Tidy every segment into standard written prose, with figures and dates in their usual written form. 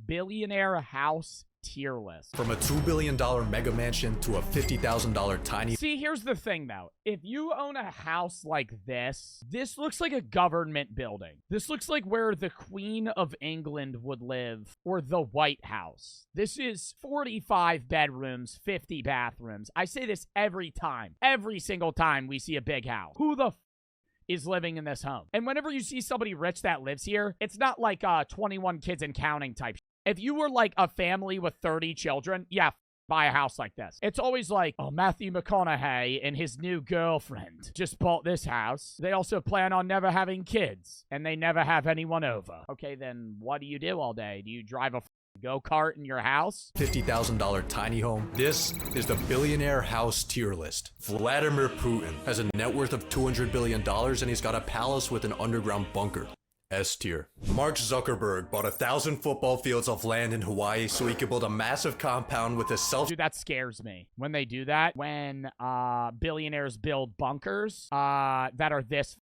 billionaire house tier list. From a $2 billion mega mansion to a $50,000 tiny. See, here's the thing, though. If you own a house like this looks like a government building. This looks like where the Queen of England would live, or the White House. This is 45 bedrooms, 50 bathrooms. I say this every time. Every single time we see a big house. Who the is living in this home? And whenever you see somebody rich that lives here, it's not like 21 kids and counting type. If you were like a family with 30 children, yeah, buy a house like this. It's always like, oh, Matthew McConaughey and his new girlfriend just bought this house. They also plan on never having kids, and they never have anyone over. Okay, then what do you do all day? Do you drive a go-kart in your house? $50,000 tiny home. This is the billionaire house tier list. Vladimir Putin has a net worth of $200 billion, and he's got a palace with an underground bunker. S tier. Mark Zuckerberg bought 1,000 football fields of land in Hawaii so he could build a massive compound with a self- Dude, that scares me when they do that. When billionaires build bunkers that are this,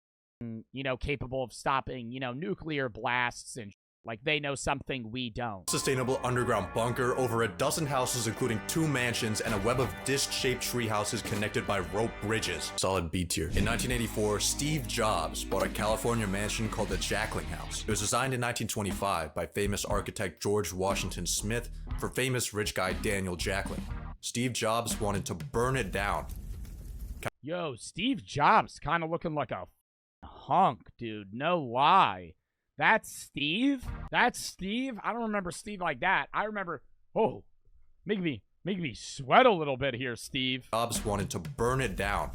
capable of stopping, nuclear blasts and like they know something we don't. Sustainable underground bunker, over a dozen houses including 2 mansions and a web of disc-shaped tree houses connected by rope bridges. Solid B tier. In 1984, Steve Jobs bought a California mansion called the Jackling House. It was designed in 1925 by famous architect George Washington Smith for famous rich guy Daniel Jackling. Steve Jobs wanted to burn it down. Yo, Steve Jobs kind of looking like a hunk, dude. No lie. That's Steve? That's Steve? I don't remember Steve like that. I remember, oh, make me sweat a little bit here, Steve. Jobs wanted to burn it down.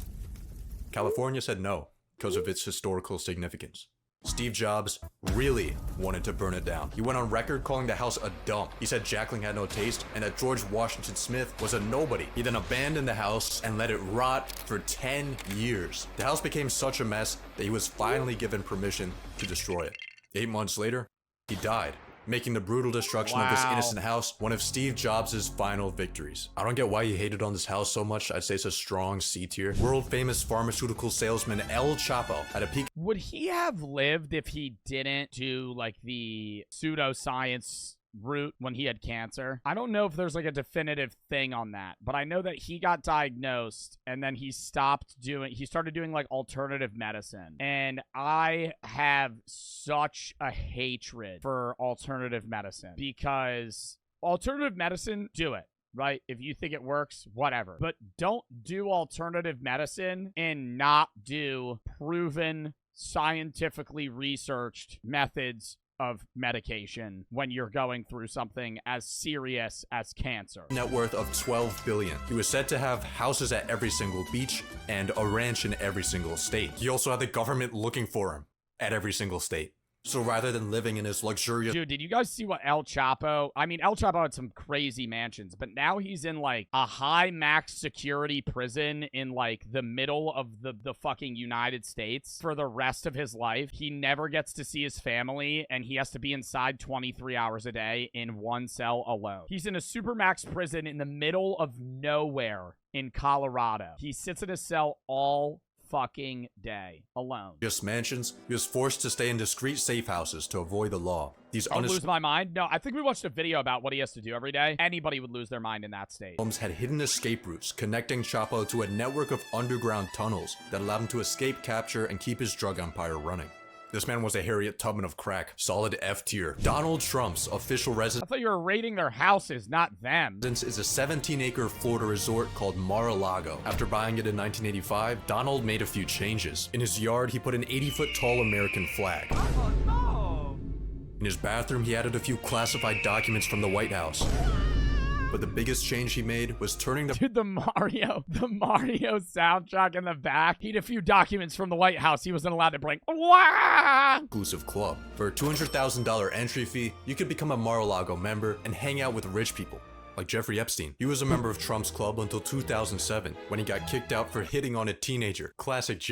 California said no because of its historical significance. Steve Jobs really wanted to burn it down. He went on record calling the house a dump. He said Jackling had no taste and that George Washington Smith was a nobody. He then abandoned the house and let it rot for 10 years. The house became such a mess that he was finally given permission to destroy it. 8 months later, he died, making the brutal destruction of this innocent house one of Steve Jobs' final victories. I don't get why he hated on this house so much. I'd say it's a strong C tier. World famous pharmaceutical salesman El Chapo had a peak. Would he have lived if he didn't do like the pseudoscience route when he had cancer? I don't know if there's like a definitive thing on that, but I know that he got diagnosed and then he started doing like alternative medicine. And I have such a hatred for alternative medicine because alternative medicine, do it. Right? If you think it works, whatever. But don't do alternative medicine and not do proven, scientifically researched methods of medication when you're going through something as serious as cancer. Net worth of $12 billion. He was said to have houses at every single beach and a ranch in every single state. He also had the government looking for him at every single state. So rather than living in his luxurious... Dude, did you guys see what El Chapo... I mean, El Chapo had some crazy mansions, but now he's in, like, a high max security prison in, like, the middle of the fucking United States for the rest of his life. He never gets to see his family, and he has to be inside 23 hours a day in one cell alone. He's in a supermax prison in the middle of nowhere in Colorado. He sits in a cell all fucking day alone. Just mansions. He was forced to stay in discreet safe houses to avoid the law. These I'll lose my mind. No, I think we watched a video about what he has to do every day. Anybody would lose their mind in that state. Homes had hidden escape routes connecting Chapo to a network of underground tunnels that allowed him to escape capture and keep his drug empire running. This man was a Harriet Tubman of crack. Solid F tier. Donald Trump's official residence. I thought you were rating their houses, not them. Is a 17-acre Florida resort called Mar-a-Lago. After buying it in 1985, Donald made a few changes. In his yard, he put an 80-foot-tall American flag. Oh, no. In his bathroom, he added a few classified documents from the White House. But the biggest change he made was turning the... Dude, the Mario soundtrack in the back. He had a few documents from the White House he wasn't allowed to bring. Wah! Exclusive club. For a $200,000 entry fee, you could become a Mar-a-Lago member and hang out with rich people, like Jeffrey Epstein. He was a member of Trump's club until 2007, when he got kicked out for hitting on a teenager. Classic.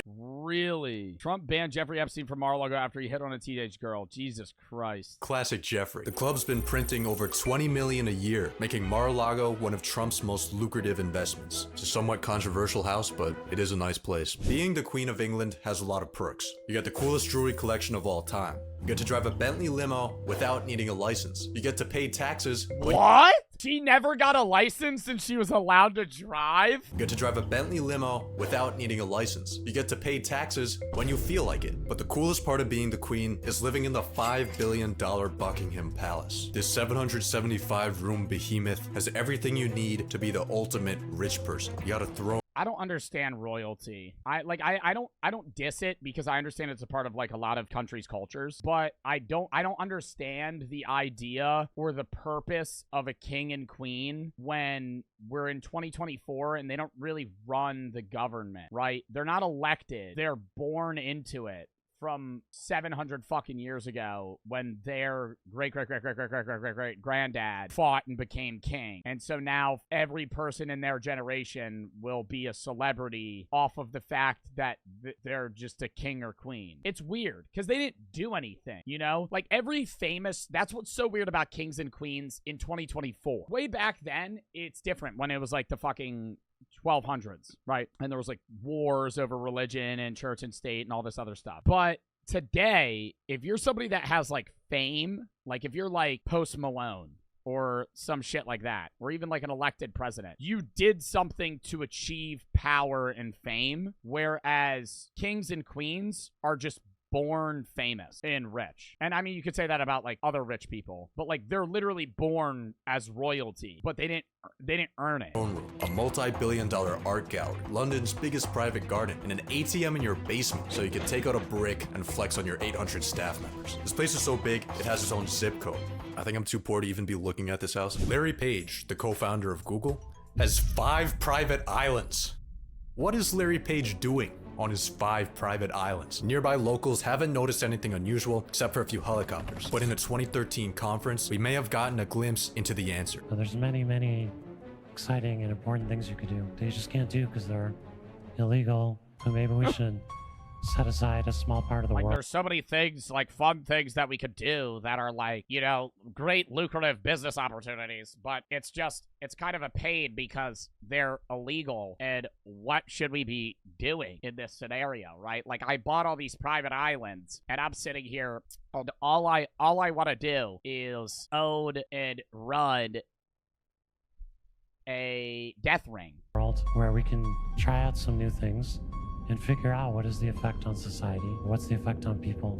Really? Trump banned Jeffrey Epstein from Mar-a-Lago after he hit on a teenage girl. Jesus Christ. Classic Jeffrey. The club's been printing over $20 million a year, making Mar-a-Lago one of Trump's most lucrative investments. It's a somewhat controversial house, but it is a nice place. Being the Queen of England has a lot of perks. You get the coolest jewelry collection of all time. You get to drive a Bentley limo without needing a license. You get to pay taxes. What? She never got a license and she was allowed to drive? You get to drive a Bentley limo without needing a license. You get to pay taxes when you feel like it. But the coolest part of being the queen is living in the $5 billion Buckingham Palace. This 775-room behemoth has everything you need to be the ultimate rich person. You got a throne. I don't understand royalty. I don't diss it because I understand it's a part of like a lot of countries' cultures, but I don't understand the idea or the purpose of a king and queen when we're in 2024 and they don't really run the government, right? They're not elected. They're born into it from 700 fucking years ago when their great granddad fought and became king. And so now every person in their generation will be a celebrity off of the fact that they're just a king or queen. It's weird because they didn't do anything, you know? Like every famous, that's what's so weird about kings and queens in 2024. Way back then, it's different when it was like the fucking 1200s, right? And there was like wars over religion and church and state and all this other stuff. But today, if you're somebody that has like fame, like if you're like Post Malone or some shit like that, or even like an elected president, you did something to achieve power and fame, whereas kings and queens are just born famous and rich. And I mean, you could say that about like other rich people, but like they're literally born as royalty, but they didn't earn it. A multi-billion-dollar art gallery, London's biggest private garden, and an ATM in your basement so you can take out a brick and flex on your 800 staff members. This place is so big, it has its own zip code. I think I'm too poor to even be looking at this house. Larry Page, the co-founder of Google, has 5 private islands. What is Larry Page doing on his 5 private islands? Nearby locals haven't noticed anything unusual except for a few helicopters. But in a 2013 conference, we may have gotten a glimpse into the answer. So there's many exciting and important things you could do that you just can't do because they're illegal. So maybe we should set aside a small part of the Like world. there's so many things, like fun things that we could do that are like, you know, great lucrative business opportunities, but it's kind of a pain because they're illegal. And what should we be doing in this scenario, right? Like I bought all these private islands and I'm sitting here and all I want to do is own and run a death ring. World where we can try out some new things and figure out what is the effect on society, what's the effect on people.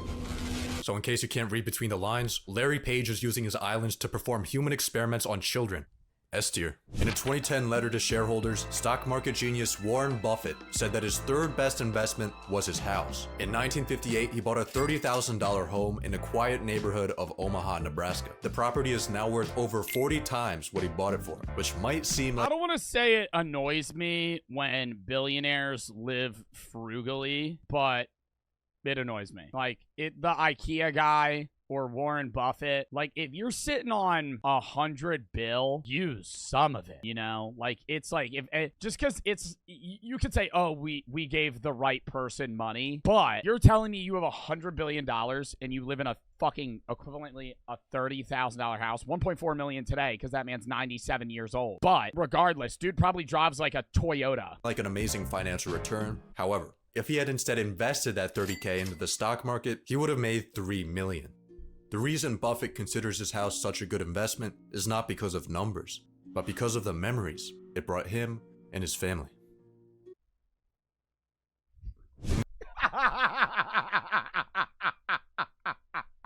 So in case you can't read between the lines, Larry Page is using his islands to perform human experiments on children. S tier. In a 2010 letter to shareholders, stock market genius Warren Buffett said that his third best investment was his house. In 1958, he bought a $30,000 home in a quiet neighborhood of Omaha, Nebraska. The property is now worth over 40 times what he bought it for, which might seem like— I don't want to say it annoys me when billionaires live frugally, but it annoys me. Like, the IKEA guy or Warren Buffett, like, if you're sitting on $100 billion, use some of it, you know? Like, it's like, if just because it's, you could say, oh, we gave the right person money, but you're telling me you have $100 billion and you live in a fucking equivalently a $30,000 house, 1.4 million today, because that man's 97 years old. But regardless, dude probably drives like a Toyota. like an amazing financial return. However, if he had instead invested that $30K into the stock market, he would have made $3 million. The reason Buffett considers his house such a good investment is not because of numbers, but because of the memories it brought him and his family.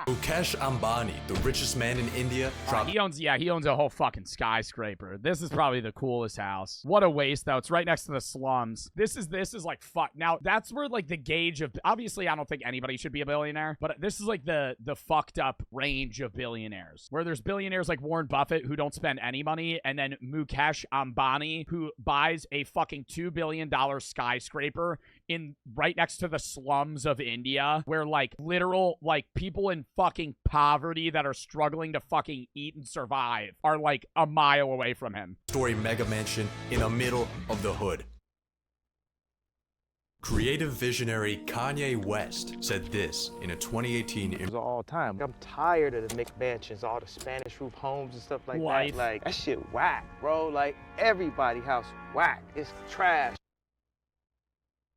Mukesh Ambani, the richest man in India, He owns a whole fucking skyscraper. This is probably the coolest house. What a waste, though. It's right next to the slums. This is like fuck. Now, that's where like the gauge of, obviously I don't think anybody should be a billionaire, but this is like the fucked up range of billionaires, where there's billionaires like Warren Buffett who don't spend any money, and then Mukesh Ambani who buys a fucking $2 billion skyscraper in right next to the slums of India, where like literal like people in fucking poverty that are struggling to fucking eat and survive are like a mile away from him. story mega mansion in the middle of the hood. Creative visionary Kanye West said this in a 2018 interview. All time. I'm tired of the McMansions, all the Spanish roof homes and stuff like Life. that. Like, that shit whack, bro. Like, everybody house whack. It's trash.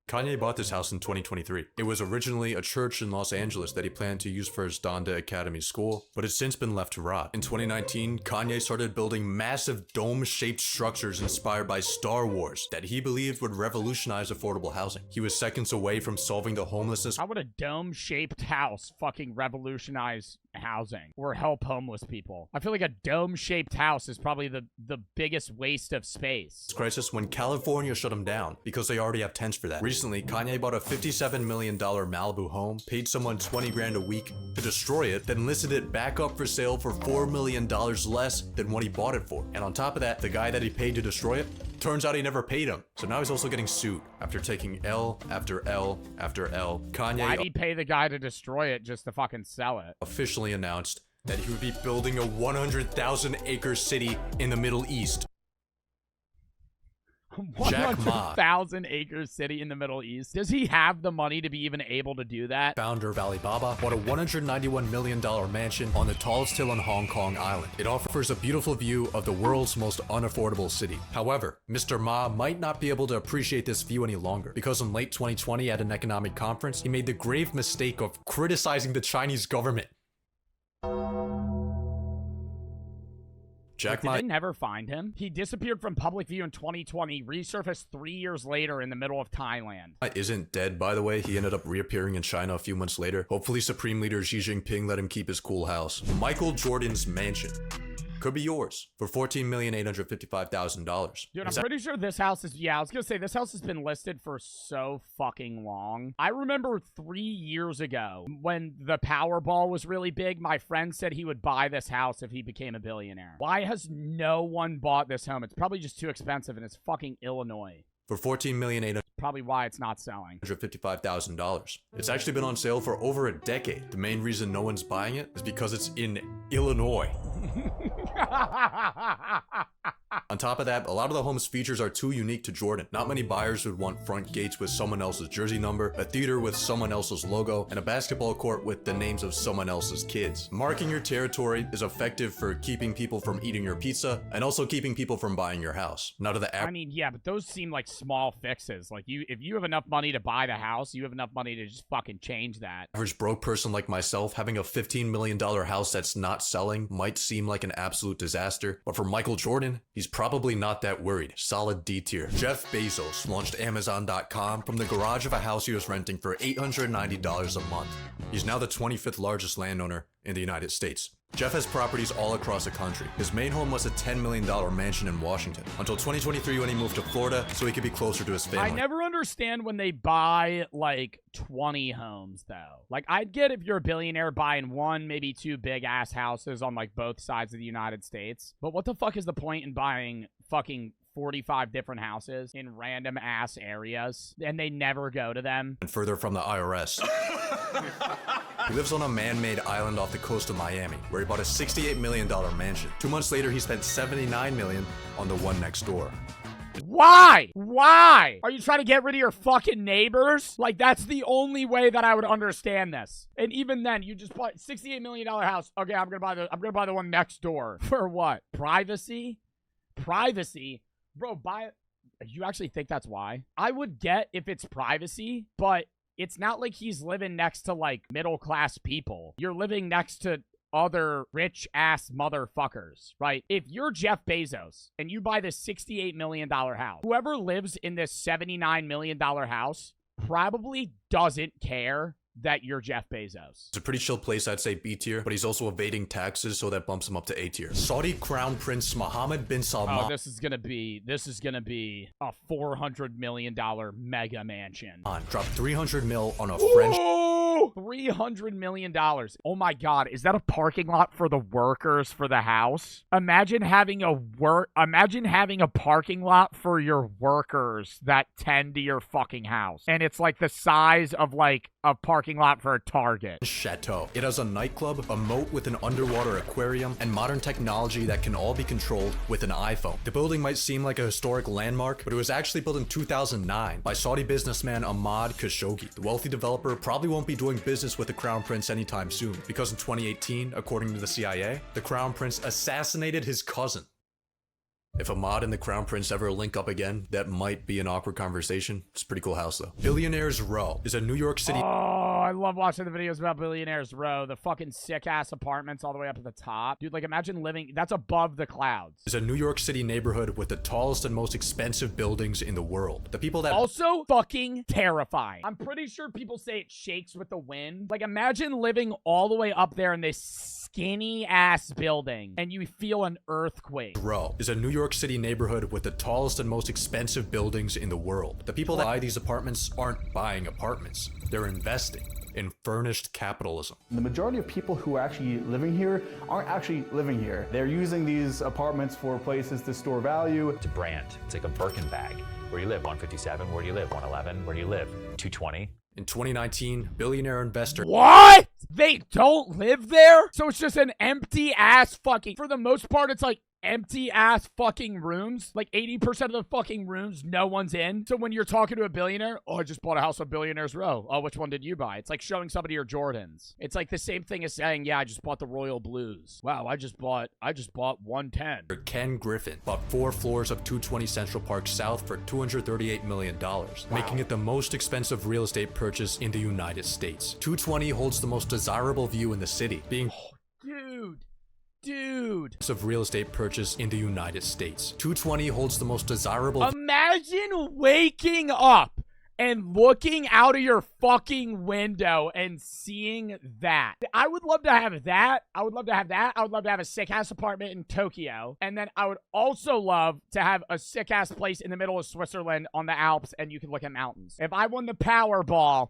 Kanye bought this house in 2023. It was originally a church in Los Angeles that he planned to use for his Donda Academy school, but it's since been left to rot. In 2019, Kanye started building massive dome-shaped structures inspired by Star Wars that he believed would revolutionize affordable housing. He was seconds away from solving the homelessness. How would a dome-shaped house fucking revolutionize housing or help homeless people? I feel like a dome-shaped house is probably the biggest waste of space. Crisis when California shut him down because they already have tents for that. Recently, Kanye bought a $57 million Malibu home, paid someone 20 grand a week to destroy it, then listed it back up for sale for $4 million less than what he bought it for. And on top of that, the guy that he paid to destroy it, turns out he never paid him. So now he's also getting sued. After taking L after L after L, Kanye Why'd he pay the guy to destroy it just to fucking sell it? officially announced that he would be building a 100,000 acre city in the Middle East. Jack Ma, 100,000 acre city in the Middle East. Does he have the money to be even able to do that? founder of Alibaba, bought a $191 million mansion on the tallest hill on Hong Kong Island. It offers a beautiful view of the world's most unaffordable city. However, Mr. Ma might not be able to appreciate this view any longer, because in late 2020 at an economic conference, he made the grave mistake of criticizing the Chinese government. Jack Did Ma they never find him? He disappeared from public view in 2020, resurfaced 3 years later in the middle of Thailand. isn't dead, by the way. He ended up reappearing in China a few months later. Hopefully Supreme Leader Xi Jinping let him keep his cool house. Michael Jordan's mansion could be yours for $14,855,000. Dude, I'm pretty sure this house is, yeah, I was gonna say, this house has been listed for so fucking long. I remember 3 years ago when the Powerball was really big, my friend said he would buy this house if he became a billionaire. Why has no one bought this home? It's probably just too expensive, and it's fucking Illinois. For $14,855,000. Probably why it's not selling. It's actually been on sale for over a decade. The main reason no one's buying it is because it's in Illinois. On top of that, a lot of the home's features are too unique to Jordan. Not many buyers would want front gates with someone else's jersey number, a theater with someone else's logo, and a basketball court with the names of someone else's kids. Marking your territory is effective for keeping people from eating your pizza and also keeping people from buying your house. Now to the I mean, yeah, but those seem like small fixes. Like, if you have enough money to buy the house, you have enough money to just fucking change that. average broke person like myself, having a $15 million house that's not selling might seem like an absolute disaster, but for Michael Jordan, he's probably not that worried. Solid D tier. Jeff Bezos launched Amazon.com from the garage of a house he was renting for $890 a month. He's now the 25th largest landowner in the United States. Jeff has properties all across the country. His main home was a $10 million mansion in Washington until 2023 when he moved to Florida so he could be closer to his family. I never understand when they buy, like, 20 homes, though. Like, I'd get if you're a billionaire buying one, maybe two big-ass houses on, like, both sides of the United States. But what the fuck is the point in buying fucking 45 different houses in random-ass areas, and they never go to them? And further from the IRS. He lives on a man-made island off the coast of Miami, where he bought a $68 million mansion. 2 months later, he spent $79 million on the one next door. Why? Why? Are you trying to get rid of your fucking neighbors? Like, that's the only way that I would understand this. And even then, you just bought $68 million house. Okay, I'm gonna buy the one next door. For what? Privacy? Privacy? Bro, you actually think that's why? I would get if it's privacy, but it's not like he's living next to, like, middle-class people. You're living next to other rich-ass motherfuckers, right? If you're Jeff Bezos and you buy this $68 million house, whoever lives in this $79 million house probably doesn't care that you're Jeff Bezos. It's a pretty chill place, I'd say B tier, but he's also evading taxes, so that bumps him up to A tier. Saudi Crown Prince Mohammed bin Salman. Oh, this is gonna be a $400 million mega mansion. Dropped $300 mil on a French $300 million. Oh my God. Is that a parking lot for the workers for the house? Imagine having a parking lot for your workers that tend to your fucking house. And it's like the size of like a parking lot for a Target. Chateau. It has a nightclub, a moat with an underwater aquarium, and modern technology that can all be controlled with an iPhone. The building might seem like a historic landmark, but it was actually built in 2009 by Saudi businessman Ahmad Khashoggi. The wealthy developer probably won't be doing business with the Crown Prince anytime soon, because in 2018, according to the CIA, the Crown Prince assassinated his cousin. If Ahmad and the Crown Prince ever link up again, that might be an awkward conversation. It's a pretty cool house, though. Billionaires Row is a New York City... Oh, I love watching the videos about Billionaires Row. The fucking sick-ass apartments all the way up at the top. Dude, like, imagine living... That's above the clouds. Is a New York City neighborhood with the tallest and most expensive buildings in the world. The people that... Also fucking terrifying. I'm pretty sure people say it shakes with the wind. Like, imagine living all the way up there in this skinny-ass building, and you feel an earthquake. Row is a New York City neighborhood with the tallest and most expensive buildings in the world. The people that buy these apartments aren't buying apartments. They're investing in furnished capitalism. The majority of people who are actually living here aren't actually living here. They're using these apartments for places to store value. It's a brand. It's like a Birkin bag. Where do you live? 157. Where do you live? 111. Where do you live? 220. In 2019, billionaire investor... What? They don't live there? So it's just an empty ass fucking... For the most part, it's like empty ass fucking rooms. Like 80% of the fucking rooms, no one's in. So when you're talking to a billionaire, oh, I just bought a house on Billionaires Row. Oh, which one did you buy? It's like showing somebody your Jordans. It's like the same thing as saying, yeah, I just bought the Royal Blues. Wow, I just bought 110. Ken Griffin bought 4 floors of 220 Central Park South for $238 million, making it the most expensive real estate purchase in the United States. 220 holds the most desirable view in the city, being Dude. of real estate purchase in the United States. 220 holds the most desirable... Imagine waking up and looking out of your fucking window and seeing that. I would love to have that. I would love to have that. I would love to have a sick-ass apartment in Tokyo. And then I would also love to have a sick-ass place in the middle of Switzerland on the Alps and you can look at mountains. If I won the Powerball,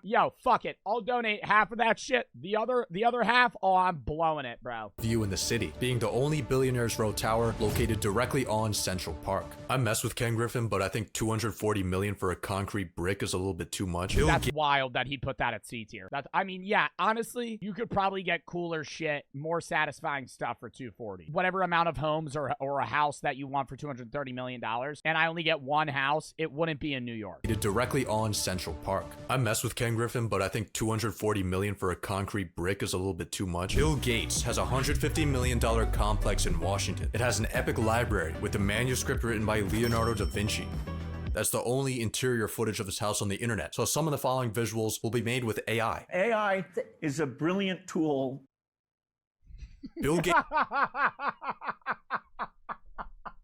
yo, fuck it. I'll donate half of that shit. The other half, oh, I'm blowing it, bro. View in the city, being the only Billionaires Row tower located directly on Central Park. I mess with Ken Griffin, but I think $240 million for a concrete brick is a little bit too much. That's wild that he put that at C tier. I mean, yeah, honestly, you could probably get cooler shit, more satisfying stuff for $240. Whatever amount of homes or a house that you want for $230 million, and I only get one house, it wouldn't be in New York. Directly on Central Park. I mess with Ken Griffin, but I think $240 million for a concrete brick is a little bit too much. Bill Gates has a $150 million complex in Washington. It has an epic library with a manuscript written by Leonardo da Vinci. That's the only interior footage of his house on the internet. So some of the following visuals will be made with AI. AI is a brilliant tool. Bill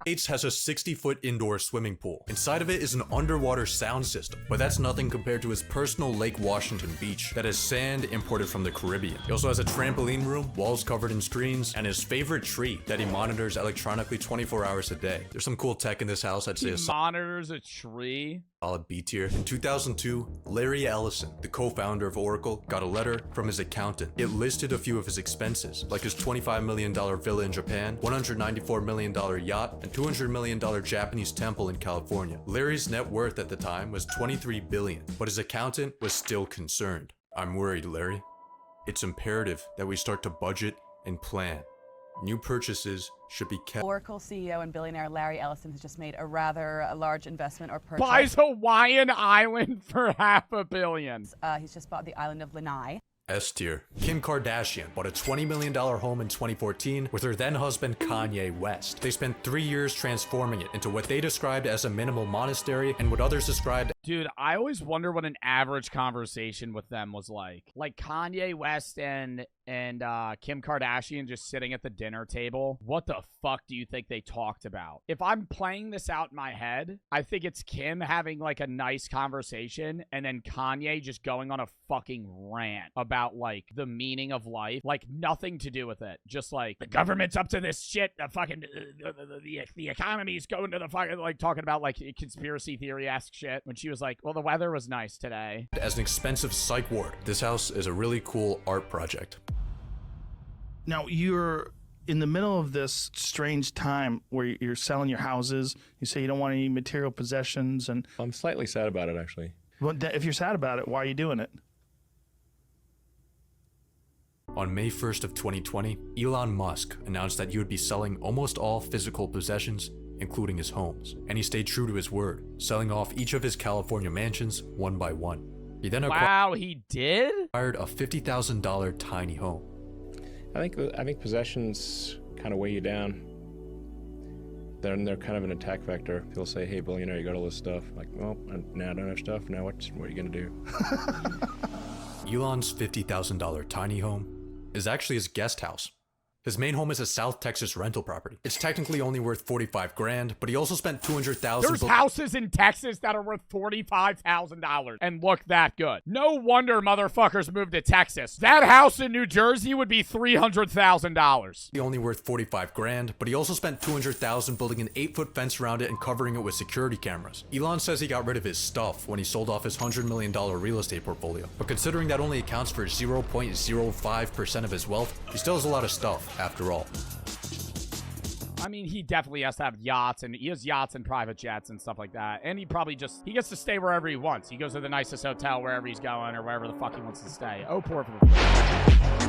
Gates has a 60-foot indoor swimming pool. Inside of it is an underwater sound system, but that's nothing compared to his personal Lake Washington beach that has sand imported from the Caribbean. He also has a trampoline room, walls covered in screens, and his favorite tree that he monitors electronically 24 hours a day. There's some cool tech in this house. I'd say He monitors a tree? Solid B tier. In 2002, Larry Ellison, the co-founder of Oracle, got a letter from his accountant. It listed a few of his expenses, like his $25 million villa in Japan, $194 million yacht, and $200 million Japanese temple in California. Larry's net worth at the time was $23 billion, but his accountant was still concerned. I'm worried, Larry. It's imperative that we start to budget and plan. New purchases should be kept. Oracle CEO and billionaire Larry Ellison has just made a rather large investment or purchase. Buys Hawaiian Island for $500 million. He's just bought the island of Lanai. S tier. Kim Kardashian bought a $20 million home in 2014 with her then husband Kanye West. They spent 3 years transforming it into what they described as a minimal monastery and what others described. Dude, I always wonder what an average conversation with them was like. Like Kanye West and and Kim Kardashian just sitting at the dinner table. What the fuck do you think they talked about? If I'm playing this out in my head, I think it's Kim having like a nice conversation and then Kanye just going on a fucking rant about like the meaning of life, like nothing to do with it. Just like the government's up to this shit. The fucking the economy's going to the fucking, like talking about like conspiracy theory-esque shit. When she was like, well, the weather was nice today. As an expensive psych ward, this house is a really cool art project. Now, you're in the middle of this strange time where you're selling your houses. You say you don't want any material possessions. And I'm slightly sad about it, actually. well, if you're sad about it, why are you doing it? On May 1st of 2020, Elon Musk announced that he would be selling almost all physical possessions, including his homes. And he stayed true to his word, selling off each of his California mansions one by one. He then he did? acquired a $50,000 tiny home. I think possessions kind of weigh you down. They're kind of an attack vector. People say, hey, billionaire, you got all this stuff. I'm like, well, now I don't have stuff. Now what are you going to do? Elon's $50,000 tiny home is actually his guest house. His main home is a South Texas rental property. It's technically only worth $45,000, but he also spent $200,000. There's houses in Texas that are worth $45,000 and look that good. No wonder motherfuckers moved to Texas. That house in New Jersey would be $300,000. He only worth $45,000, but he also spent $200,000 building an 8-foot fence around it and covering it with security cameras. Elon says he got rid of his stuff when he sold off his $100 million real estate portfolio. But considering that only accounts for 0.05% of his wealth, he still has a lot of stuff. After all, I mean, he definitely has to have yachts, and he has yachts and private jets and stuff like that. And he gets to stay wherever he wants. He goes to the nicest hotel wherever he's going or wherever the fuck he wants to stay. Oh, poor for the